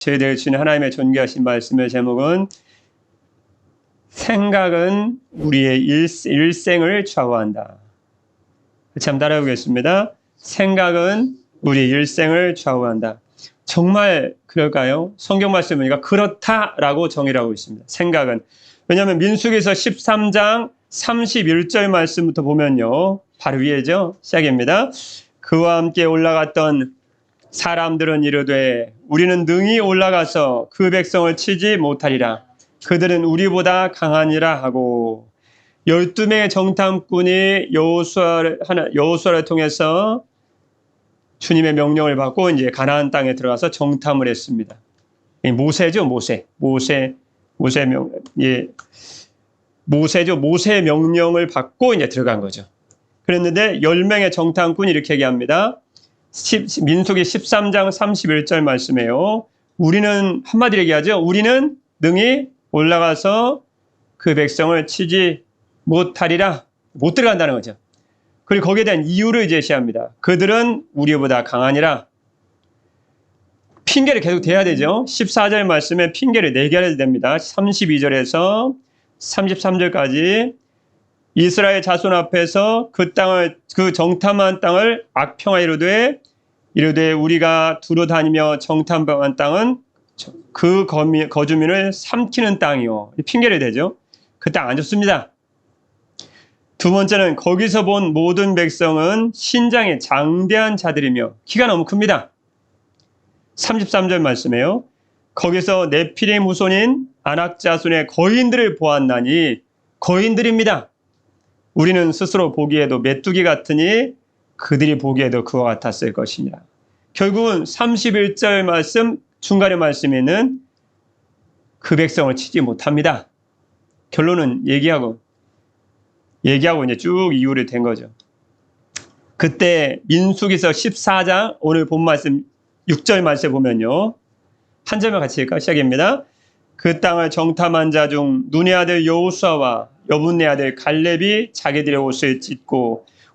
저희들 주신 하나님의 존귀하신 말씀의 제목은 생각은 우리의 일생을 좌우한다. 같이 한번 따라해보겠습니다. 생각은 우리의 일생을 좌우한다. 정말 그럴까요? 성경 말씀 보니까 그렇다라고 정의를 하고 있습니다. 생각은. 왜냐하면 민수기서 13장 31절 말씀부터 보면요. 바로 위에죠. 시작입니다. 그와 함께 올라갔던 사람들은 이르되 우리는 능히 올라가서 그 백성을 치지 못하리라. 그들은 우리보다 강하니라 하고 12명의 정탐꾼이 여호수아를 통해서 주님의 명령을 받고 이제 가나안 땅에 들어가서 정탐을 했습니다. 모세죠, 모세죠. 모세의 명령을 받고 이제 들어간 거죠. 그랬는데 10명의 정탐꾼이 이렇게 얘기합니다. 민수기 13장 31절 말씀이에요. 우리는 한마디로 얘기하죠. 우리는 능히 올라가서 그 백성을 치지 못하리라. 못 들어간다는 거죠. 그리고 거기에 대한 이유를 제시합니다. 그들은 우리보다 강하니라. 핑계를 계속 대야 되죠. 14절 말씀에 핑계를 4개를 댑니다. 32절에서 33절까지 이스라엘 자손 앞에서 그 정탐한 땅을 악평하여 이르되 우리가 두루 다니며 정탐한 땅은 그 거주민을 삼키는 땅이요. 핑계를 대죠. 그 땅 안 좋습니다. 두 번째는 거기서 본 모든 백성은 신장이 장대한 자들이며 키가 너무 큽니다. 33절 말씀이에요. 거기서 네피림 후손인 아낙 자손의 거인들을 보았나니 거인들입니다. 우리는 스스로 보기에도 메뚜기 같으니 그들이 보기에도 그와 같았을 것이니라. 결국은 31절 말씀 중간의 말씀에는 그 백성을 치지 못합니다. 결론은 얘기하고 이제 쭉 이유를 댄 거죠. 그때 민수기서 14장 오늘 본 말씀 6절 말씀 보면요. 한 절만 같이 읽을까? 시작입니다. 그 땅을 정탐한 자 중 눈의 아들 여호수아와 여분네 아들 갈렙이 자기들의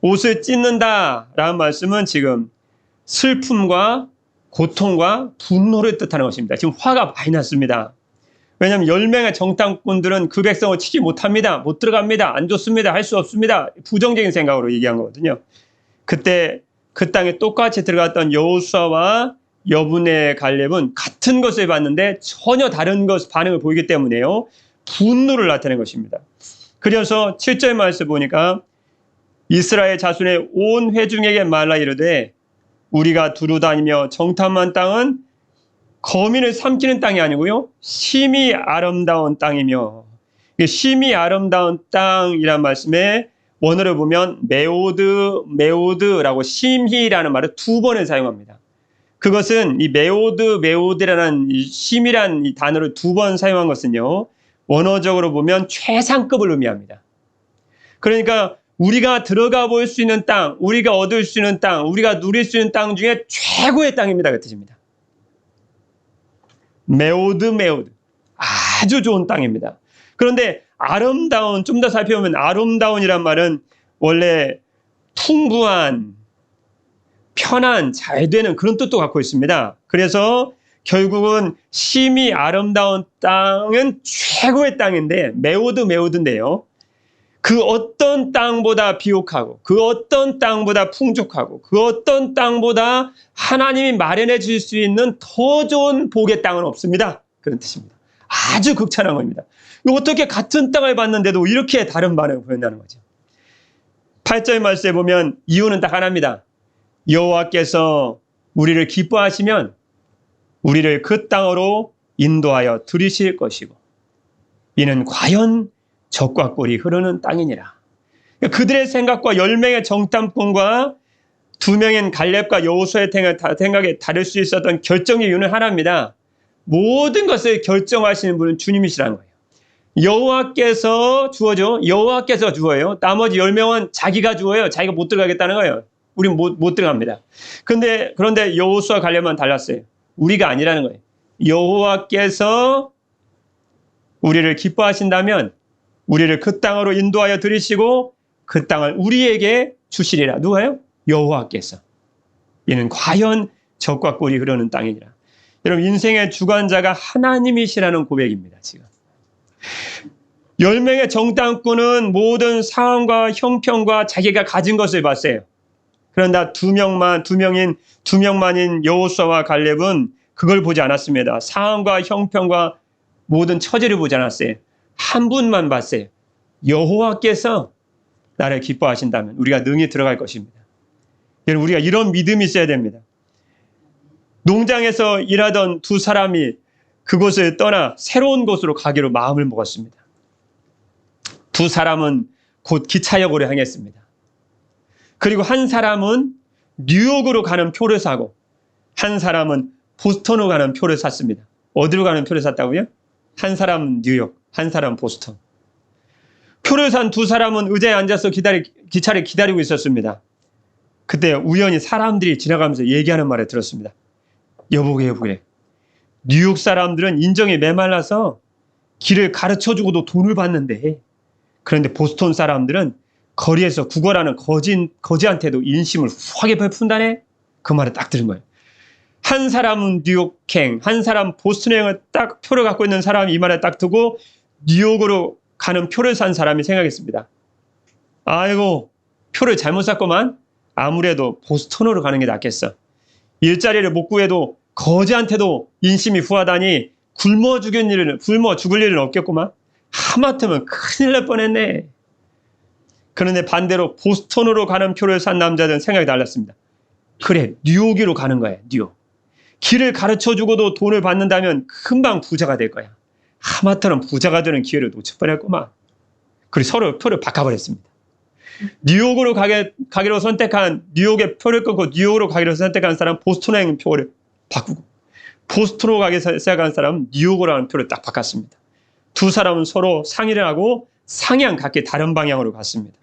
옷을 찢는다 라는 말씀은 지금 슬픔과 고통과 분노를 뜻하는 것입니다. 지금 화가 많이 났습니다. 왜냐하면 10명의 정탐꾼들은 그 백성을 치지 못합니다. 못 들어갑니다. 안 좋습니다. 할 수 없습니다. 부정적인 생각으로 얘기한 거거든요. 그때 그 땅에 똑같이 들어갔던 여호수아와 여분네 갈렙은 같은 것을 봤는데 전혀 다른 반응을 보이기 때문에요. 분노를 나타낸 것입니다. 그래서 7절 말씀 보니까 이스라엘 자손의 온 회중에게 말라 이르되 우리가 두루 다니며 정탐한 땅은 거민을 삼키는 땅이 아니고요. 심히 아름다운 땅이며 심히 아름다운 땅이란 말씀에 원어를 보면 메오드라고 심히라는 말을 2번을 사용합니다. 그것은 이 메오드라는 이 심이란 이 단어를 2번 사용한 것은요. 원어적으로 보면 최상급을 의미합니다. 그러니까 우리가 들어가 볼 수 있는 땅, 우리가 얻을 수 있는 땅, 우리가 누릴 수 있는 땅 중에 최고의 땅입니다. 그 뜻입니다. 메오드. 아주 좋은 땅입니다. 그런데 아름다운, 좀 더 살펴보면 아름다운이란 말은 원래 풍부한, 편한, 잘 되는 그런 뜻도 갖고 있습니다. 그래서 결국은 심히 아름다운 땅은 최고의 땅인데 메오드인데요. 그 어떤 땅보다 비옥하고 그 어떤 땅보다 풍족하고 그 어떤 땅보다 하나님이 마련해 줄 수 있는 더 좋은 복의 땅은 없습니다. 그런 뜻입니다. 아주 극찬한 겁니다. 어떻게 같은 땅을 봤는데도 이렇게 다른 반응을 보인다는 거죠. 8절 말씀에 보면 이유는 딱 하나입니다. 여호와께서 우리를 기뻐하시면 우리를 그 땅으로 인도하여 들이실 것이고 이는 과연 젖과 꿀이 흐르는 땅이니라. 그들의 생각과 10명의 정탐꾼과 2명인 갈렙과 여호수아의 생각에 다를 수 있었던 결정의 이유는 하나입니다. 모든 것을 결정하시는 분은 주님이시라는 거예요. 여호와께서 주어죠. 여호와께서 주어요. 나머지 10명은 자기가 주어요. 자기가 못 들어가겠다는 거예요. 우리는 못 들어갑니다. 그런데 여호수아 갈렙만 달랐어요. 우리가 아니라는 거예요. 여호와께서 우리를 기뻐하신다면 우리를 그 땅으로 인도하여 들이시고 그 땅을 우리에게 주시리라. 누가요? 여호와께서. 이는 과연 젖과 꿀이 흐르는 땅이니라. 여러분, 인생의 주관자가 하나님이시라는 고백입니다. 지금 10명의 정탐꾼은 모든 상황과 형편과 자기가 가진 것을 봤어요. 그런데 두 명만인 여호수아와 갈렙은 그걸 보지 않았습니다. 상황과 형편과 모든 처지를 보지 않았어요. 한 분만 봤어요. 여호와께서 나를 기뻐하신다면 우리가 능히 들어갈 것입니다. 여러분, 우리가 이런 믿음이 있어야 됩니다. 농장에서 일하던 두 사람이 그곳을 떠나 새로운 곳으로 가기로 마음을 먹었습니다. 두 사람은 곧 기차역으로 향했습니다. 그리고 한 사람은 뉴욕으로 가는 표를 사고 한 사람은 보스턴으로 가는 표를 샀습니다. 어디로 가는 표를 샀다고요? 한 사람은 뉴욕, 한 사람은 보스턴. 표를 산 두 사람은 의자에 앉아서 기차를 기다리고 있었습니다. 그때 우연히 사람들이 지나가면서 얘기하는 말을 들었습니다. 여보게. 뉴욕 사람들은 인정이 메말라서 길을 가르쳐주고도 돈을 받는데, 그런데 보스턴 사람들은 거리에서 구걸하는 거지한테도 인심을 후하게 베푼다네? 그 말을 딱 들은 거예요. 한 사람은 뉴욕행, 한 사람 보스턴행을 딱 표를 갖고 있는 사람이 이 말을 딱 두고 뉴욕으로 가는 표를 산 사람이 생각했습니다. 아이고, 표를 잘못 샀구만. 아무래도 보스턴으로 가는 게 낫겠어. 일자리를 못 구해도 거지한테도 인심이 후하다니 굶어 죽을 일은 없겠구만. 하마터면 큰일 날 뻔했네. 그런데 반대로 보스턴으로 가는 표를 산 남자들은 생각이 달랐습니다. 그래, 뉴욕으로 가는 거야, 뉴욕. 길을 가르쳐주고도 돈을 받는다면 금방 부자가 될 거야. 하마터면 부자가 되는 기회를 놓쳐버렸구만. 그리고 서로 표를 바꿔버렸습니다. 뉴욕으로 가기로 선택한, 뉴욕에 표를 끊고 뉴욕으로 가기로 선택한 사람 보스턴행 표를 바꾸고, 보스턴으로 가기 시작한 사람은 뉴욕으로 하는 표를 딱 바꿨습니다. 두 사람은 서로 상의를 하고 상향 각기 다른 방향으로 갔습니다.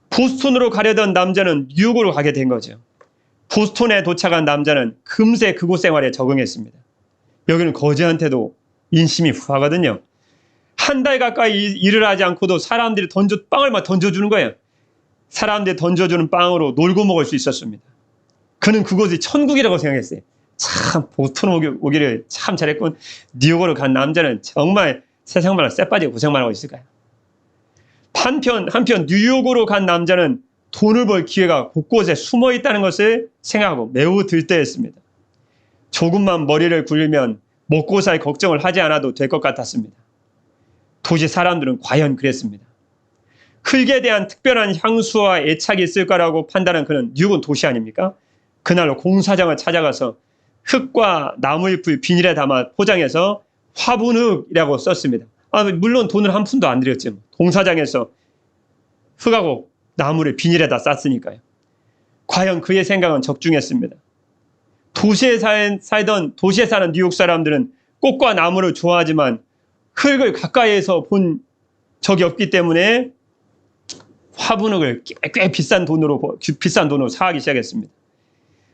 보스턴으로 가려던 남자는 뉴욕으로 가게 된 거죠. 보스턴에 도착한 남자는 금세 그곳 생활에 적응했습니다. 여기는 거지한테도 인심이 후하거든요. 한 달 가까이 일을 하지 않고도 사람들이 빵을 막 던져주는 거예요. 사람들이 던져주는 빵으로 놀고 먹을 수 있었습니다. 그는 그곳이 천국이라고 생각했어요. 참, 보스턴 오기를 참 잘했군. 뉴욕으로 간 남자는 정말 세상 말로 쎄빠지고 고생만 하고 있을까요? 한편 뉴욕으로 간 남자는 돈을 벌 기회가 곳곳에 숨어 있다는 것을 생각하고 매우 들떠했습니다. 조금만 머리를 굴리면 먹고 살 걱정을 하지 않아도 될 것 같았습니다. 도시 사람들은 과연 그랬습니다. 흙에 대한 특별한 향수와 애착이 있을 거라고 판단한 그는 뉴욕은 도시 아닙니까? 그날로 공사장을 찾아가서 흙과 나무잎을 비닐에 담아 포장해서 화분흙이라고 썼습니다. 물론 돈을 한 푼도 안 들였죠. 공사장에서 흙하고 나무를 비닐에다 쌌으니까요. 과연 그의 생각은 적중했습니다. 도시에 사는 뉴욕 사람들은 꽃과 나무를 좋아하지만 흙을 가까이에서 본 적이 없기 때문에 화분흙을 꽤 비싼 돈으로 사기 시작했습니다.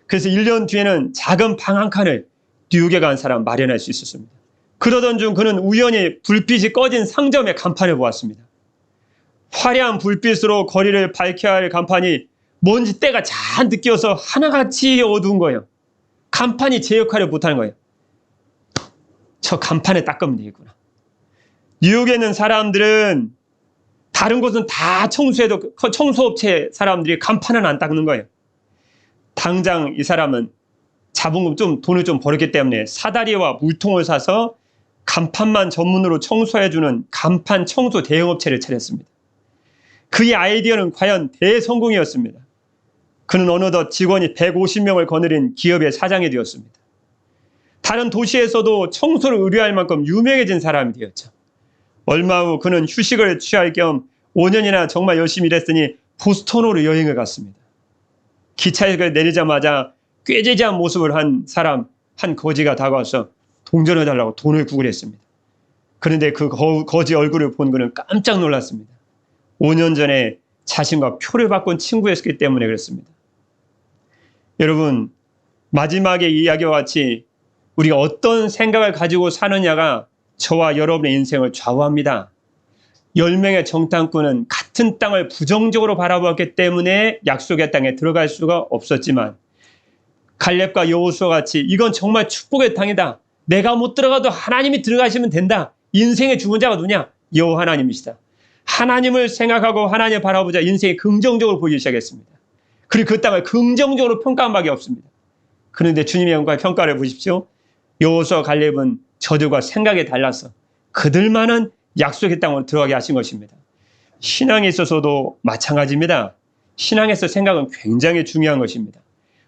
그래서 1년 뒤에는 작은 방 한 칸을 뉴욕에 간 사람 마련할 수 있었습니다. 그러던 중 그는 우연히 불빛이 꺼진 상점의 간판을 보았습니다. 화려한 불빛으로 거리를 밝혀야 할 간판이 먼지 때가 잔뜩 끼어서 하나같이 어두운 거예요. 간판이 제 역할을 못하는 거예요. 저 간판에 닦으면 되겠구나. 뉴욕에 있는 사람들은 다른 곳은 다 청소해도 청소업체 사람들이 간판은 안 닦는 거예요. 당장 이 사람은 돈을 좀 벌었기 때문에 사다리와 물통을 사서 간판만 전문으로 청소해주는 간판 청소 대행업체를 차렸습니다. 그의 아이디어는 과연 대성공이었습니다. 그는 어느덧 직원이 150명을 거느린 기업의 사장이 되었습니다. 다른 도시에서도 청소를 의뢰할 만큼 유명해진 사람이 되었죠. 얼마 후 그는 휴식을 취할 겸 5년이나 정말 열심히 일했으니 보스턴으로 여행을 갔습니다. 기차에서 내리자마자 꾀지지한 모습을 한 거지가 다가와서 동전해달라고 돈을 구걸했습니다. 그런데 그 거지 얼굴을 본 그는 깜짝 놀랐습니다. 5년 전에 자신과 표를 바꾼 친구였기 때문에 그렇습니다. 여러분, 마지막의 이야기와 같이 우리가 어떤 생각을 가지고 사느냐가 저와 여러분의 인생을 좌우합니다. 10명의 정탐꾼은 같은 땅을 부정적으로 바라보았기 때문에 약속의 땅에 들어갈 수가 없었지만 갈렙과 여호수아 같이 이건 정말 축복의 땅이다. 내가 못 들어가도 하나님이 들어가시면 된다. 인생의 죽은 자가 누구냐? 여호와 하나님이시다. 하나님을 생각하고 하나님을 바라보자 인생이 긍정적으로 보이기 시작했습니다. 그리고 그 땅을 긍정적으로 평가한 밖에 없습니다. 그런데 주님의 영광의 평가를 보십시오. 여호수아 갈렙은 저들과 생각이 달라서 그들만은 약속의 땅으로 들어가게 하신 것입니다. 신앙에 있어서도 마찬가지입니다. 신앙에서 생각은 굉장히 중요한 것입니다.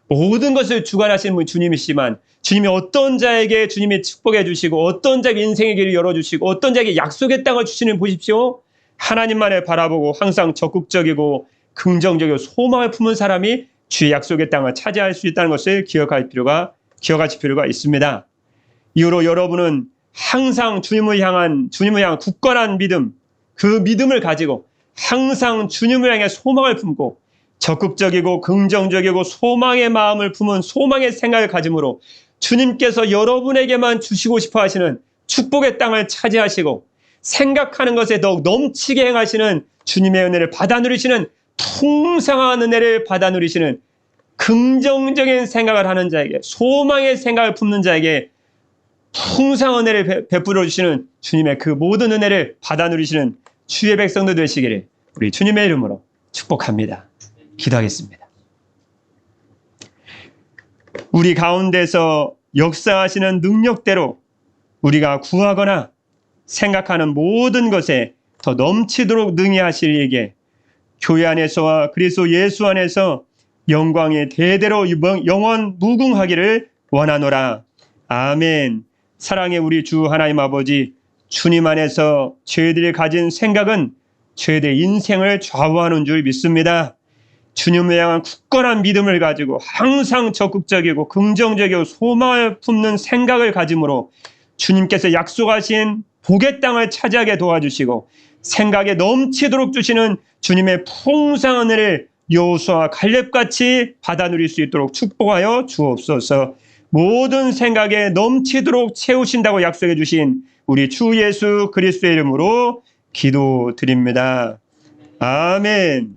모든 것을 주관하시는 분이 주님이시지만 주님이 어떤 자에게 주님이 축복해 주시고 어떤 자에게 인생의 길을 열어주시고 어떤 자에게 약속의 땅을 주시는 보십시오. 하나님만을 바라보고 항상 적극적이고 긍정적이고 소망을 품은 사람이 주의 약속의 땅을 차지할 수 있다는 것을 기억하실 필요가 있습니다. 이후로 여러분은 항상 주님을 향한 굳건한 믿음, 그 믿음을 가지고 항상 주님을 향해 소망을 품고 적극적이고 긍정적이고 소망의 마음을 품은 소망의 생각을 가짐으로 주님께서 여러분에게만 주시고 싶어 하시는 축복의 땅을 차지하시고 생각하는 것에 더욱 넘치게 행하시는 주님의 은혜를 받아 누리시는 풍성한 은혜를 받아 누리시는 긍정적인 생각을 하는 자에게 소망의 생각을 품는 자에게 풍성한 은혜를 베풀어 주시는 주님의 그 모든 은혜를 받아 누리시는 주의 백성들 되시기를 우리 주님의 이름으로 축복합니다. 기도하겠습니다. 우리 가운데서 역사하시는 능력대로 우리가 구하거나 생각하는 모든 것에 더 넘치도록 능히 하실 이에게 교회 안에서와 그리스도 예수 안에서 영광이 대대로 영원 무궁하기를 원하노라. 아멘. 사랑의 우리 주 하나님 아버지, 주님 안에서 저희들이 가진 생각은 저희들의 인생을 좌우하는 줄 믿습니다. 주님을 향한 굳건한 믿음을 가지고 항상 적극적이고 긍정적이고 소망을 품는 생각을 가짐으로 주님께서 약속하신 복의 땅을 차지하게 도와주시고 생각에 넘치도록 주시는 주님의 풍성한 은혜를 여호수아와 갈렙같이 받아 누릴 수 있도록 축복하여 주옵소서. 모든 생각에 넘치도록 채우신다고 약속해 주신 우리 주 예수 그리스도의 이름으로 기도드립니다. 아멘.